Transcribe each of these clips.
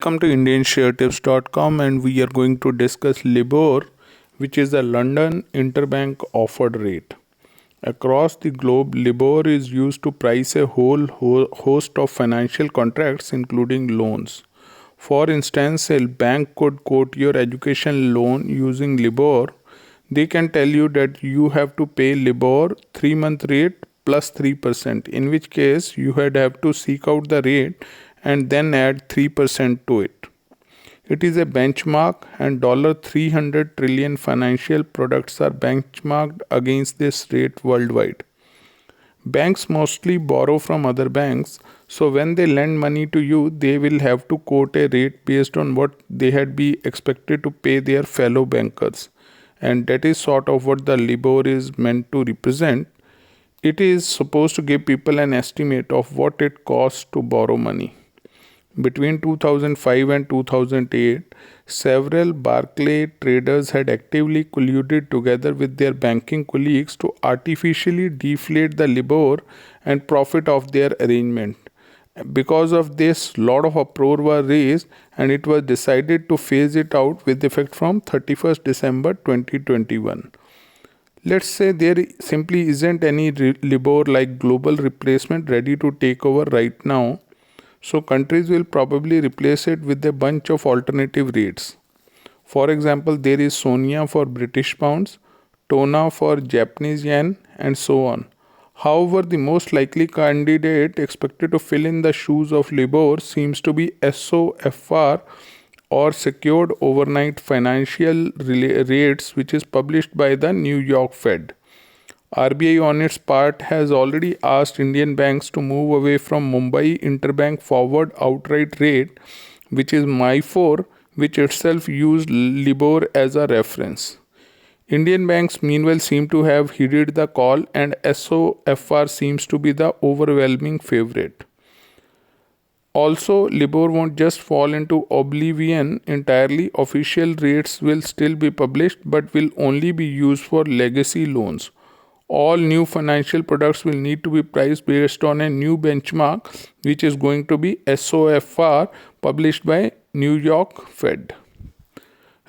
Welcome to IndianShareTips.com, and we are going to discuss LIBOR, which is the London Interbank Offered Rate. Across the globe, LIBOR is used to price a whole host of financial contracts, including loans. For instance, a bank could quote your education loan using LIBOR. They can tell you that you have to pay LIBOR 3-month rate plus 3%, in which case you would have to seek out the rate and then add 3% to it. It is a benchmark, and $300 trillion financial products are benchmarked against this rate worldwide. Banks mostly borrow from other banks, so when they lend money to you, they will have to quote a rate based on what they had be expected to pay their fellow bankers. And that is sort of what the LIBOR is meant to represent. It is supposed to give people an estimate of what it costs to borrow money. Between 2005 and 2008, several Barclay traders had actively colluded together with their banking colleagues to artificially deflate the LIBOR and profit off their arrangement. Because of this, a lot of uproar was raised, and it was decided to phase it out with effect from 31st December 2021. Let's say there simply isn't any LIBOR like global replacement ready to take over right now. So countries will probably replace it with a bunch of alternative rates. For example, there is Sonia for British pounds, Tona for Japanese yen, and so on. However, the most likely candidate expected to fill in the shoes of LIBOR seems to be SOFR, or Secured Overnight Financial Rates, which is published by the New York Fed. RBI on its part has already asked Indian banks to move away from Mumbai Interbank Forward Outright Rate, which is MIFOR, which itself used LIBOR as a reference. Indian banks meanwhile seem to have heeded the call, and SOFR seems to be the overwhelming favorite. Also, LIBOR won't just fall into oblivion entirely. Official rates will still be published but will only be used for legacy loans. All new financial products will need to be priced based on a new benchmark, which is going to be SOFR, published by New York Fed.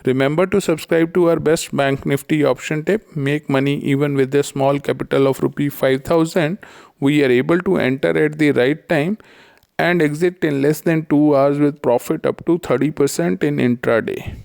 Remember to subscribe to our best Bank Nifty option tip. Make money even with a small capital of ₹5,000. We are able to enter at the right time and exit in less than 2 hours with profit up to 30% in intraday.